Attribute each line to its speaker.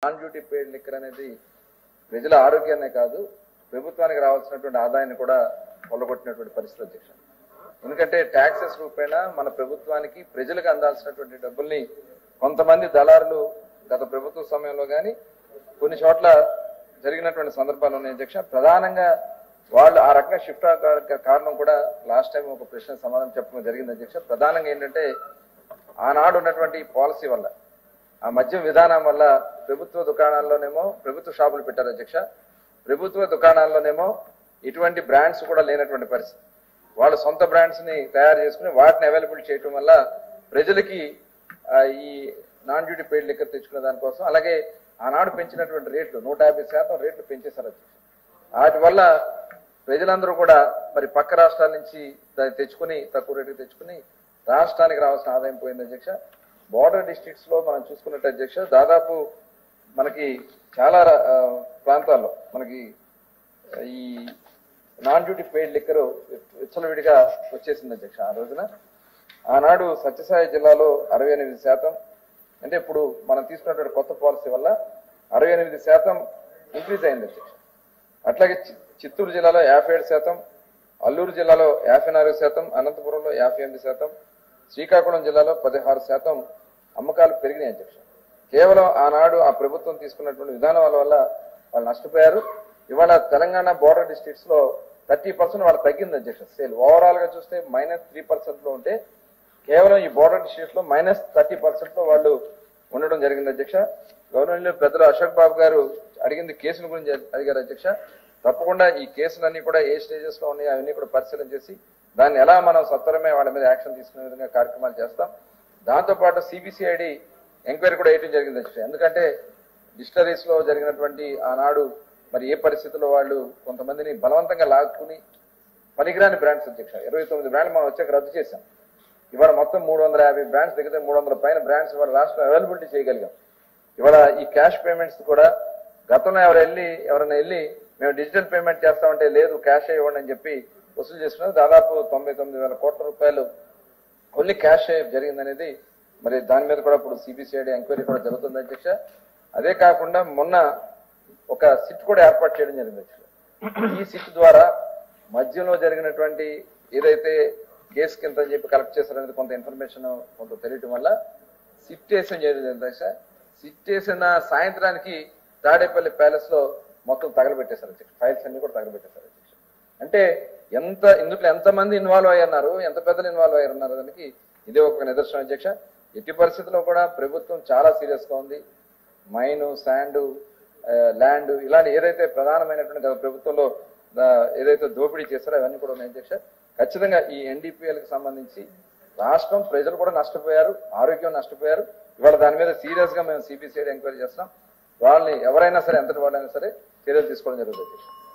Speaker 1: Non duty పేడ్ liquor అనేది ప్రజల ఆరోగ్యాన్నే కాదు ప్రభుత్వానికి రావాల్సినటువంటి ఆదాయాన్ని కూడా కొల్లగొట్టినటువంటి పరిస్థితి అధ్యక్ష. ఎందుకంటే ట్యాక్సెస్ రూపేణా మన ప్రభుత్వానికి ప్రజలకు అందాల్సినటువంటి డబ్బుల్ని కొంతమంది దళారులు గత ప్రభుత్వ సమయంలో కానీ కొన్ని చోట్ల జరిగినటువంటి సందర్భాలు ఉన్నాయి అధ్యక్ష. ప్రధానంగా వాళ్ళు ఆ రకంగా షిఫ్ట్ కారణం కూడా లాస్ట్ టైం ఒక ప్రశ్న సమాధానం చెప్పడం జరిగింది అధ్యక్ష. ప్రధానంగా ఏంటంటే ఆనాడు ఉన్నటువంటి పాలసీ వల్ల ఆ మద్యం విధానం వల్ల ప్రభుత్వ దుకాణాల్లోనేమో ప్రభుత్వ షాపులు పెట్టారు అధ్యక్ష. ప్రభుత్వ దుకాణాల్లోనేమో ఇటువంటి బ్రాండ్స్ కూడా లేనటువంటి పరిస్థితి. వాళ్ళు సొంత బ్రాండ్స్ ని తయారు చేసుకుని వాటిని అవైలబుల్ చేయటం వల్ల ప్రజలకి ఈ నాన్ డ్యూటీ పెయిడ్ లిక్కర్ తెచ్చుకునే దానికోసం అలాగే ఆనాడు పెంచినటువంటి రేట్లు 150% రేట్లు పెంచేశారు అధ్యక్ష. వాటి వల్ల ప్రజలందరూ కూడా మరి పక్క రాష్ట్రాల నుంచి తెచ్చుకుని తక్కువ రేటుకి తెచ్చుకుని రాష్ట్రానికి రావాల్సిన ఆదాయం పోయింది అధ్యక్ష. బోర్డర్ డిస్ట్రిక్ట్స్ లో మనం చూసుకున్నట్టు అధ్యక్ష దాదాపు మనకి చాలా ప్రాంతాల్లో మనకి ఈ నాన్ డ్యూటీ పెయిడ్ లిక్కర్ విచ్చలవిడిగా వచ్చేసింది అధ్యక్ష. ఆ రోజున ఆనాడు సత్యసాయి జిల్లాలో 68%, అంటే ఇప్పుడు మనం తీసుకున్నటువంటి కొత్త పాలసీ వల్ల 68% ఇంక్రీజ్ అయింది అధ్యక్ష. అట్లాగే చిత్తూరు జిల్లాలో 57%, అల్లూరు జిల్లాలో 54%, అనంతపురంలో 58%, శ్రీకాకుళం జిల్లాలో 16% అమ్మకాలు పెరిగినాయి అధ్యక్ష. కేవలం ఆనాడు ఆ ప్రభుత్వం తీసుకున్నటువంటి విధానాల వల్ల వాళ్ళు నష్టపోయారు. ఇవాళ తెలంగాణ బోర్డర్ డిస్ట్రిక్ట్స్ లో 30% వాళ్ళు తగ్గింది అధ్యక్ష సేల్. ఓవరాల్ గా చూస్తే -3% లో ఉంటే కేవలం ఈ బోర్డర్ డిస్ట్రిక్ట్స్ లో -30% లో వాళ్ళు ఉండడం జరిగింది అధ్యక్ష. గవర్నమెంట్ పెద్దలు అశోక్ బాబు గారు అడిగింది కేసుల గురించి అడిగారు అధ్యక్ష. తప్పకుండా ఈ కేసులన్నీ కూడా ఏ స్టేజెస్ లో ఉన్నాయి అవన్నీ కూడా పరిశీలన చేసి దాన్ని ఎలా మనం సత్వరమే వాళ్ళ మీద యాక్షన్ తీసుకునే విధంగా కార్యక్రమాలు చేస్తాం. దాంతోపాటు సిబిసిఐడి ఎంక్వైరీ కూడా వేయడం జరిగింది అధ్యక్ష. ఎందుకంటే డిస్టరీస్ లో జరిగినటువంటి ఆనాడు మరి ఏ పరిస్థితుల్లో వాళ్ళు కొంతమందిని బలవంతంగా లాక్కుని పనికిరాని బ్రాండ్స్ అధ్యక్ష 29 బ్రాండ్లు మనం వచ్చాక రద్దు చేశాం. ఇవాళ మొత్తం 350 బ్రాండ్స్ దగ్గర 300 పైన బ్రాండ్స్ ఇవాళ రాష్ట్రం అవైలబిలిటీ చేయగలిగాం. ఇవాళ ఈ క్యాష్ పేమెంట్స్ కూడా గతంలో ఎవరైనా వెళ్ళి మేము డిజిటల్ పేమెంట్ చేస్తామంటే లేదు క్యాష్ ఇవ్వండి అని చెప్పి వసూలు చేసుకున్నారు. దాదాపు 99,000 కోట్ల రూపాయలు ఓన్లీ క్యాష్ జరిగిందనేది మరి దాని మీద కూడా ఇప్పుడు సిబిసిఐడి ఎంక్వైరీ కూడా జరుగుతుంది అధ్యక్ష. అదే కాకుండా మొన్న ఒక సిట్ కూడా ఏర్పాటు చేయడం జరిగింది అధ్యక్ష. ఈ సిట్ ద్వారా మధ్యలో జరిగినటువంటి ఏదైతే కేసు కింద అని చెప్పి కలెక్ట్ చేశారనేది కొంత ఇన్ఫర్మేషన్ కొంత తెలియటం వల్ల సిట్ వేసిన జరిగింది అధ్యక్ష. సిట్ వేసిన సాయంత్రానికి తాడేపల్లి ప్యాలెస్ లో మొత్తం తగలబెట్టేశారు అధ్యక్ష. ఫైల్స్ అన్ని కూడా తగలబెట్టేశారు అధ్యక్ష. అంటే ఇందులో ఎంతమంది ఇన్వాల్వ్ అయ్యన్నారు, ఎంత పెద్దలు ఇన్వాల్వ్ అయ్యారన్నారు దానికి ఇదే ఒక నిదర్శనం అధ్యక్ష. ఎట్టి పరిస్థితుల్లో కూడా ప్రభుత్వం చాలా సీరియస్ గా ఉంది. మైన్, శాండ్, ల్యాండ్ ఇలాంటి ఏదైతే ప్రధానమైనటువంటి గత ప్రభుత్వంలో ఏదైతే దోపిడీ చేశారో అవన్నీ కూడా ఉన్నాయి అధ్యక్ష. ఖచ్చితంగా ఈ ఎన్డీపీఎల్ కి సంబంధించి రాష్ట్రం ప్రజలు కూడా నష్టపోయారు, ఆరోగ్యం నష్టపోయారు. ఇవాళ దాని మీద సీరియస్ గా మేము సిబిసిఐడి ఎంక్వైరీ చేస్తున్నాం. వాళ్ళని ఎవరైనా సరే ఎంతటి వాళ్ళైనా సరే చర్యలు తీసుకోవడం జరుగుతుంది అధ్యక్ష.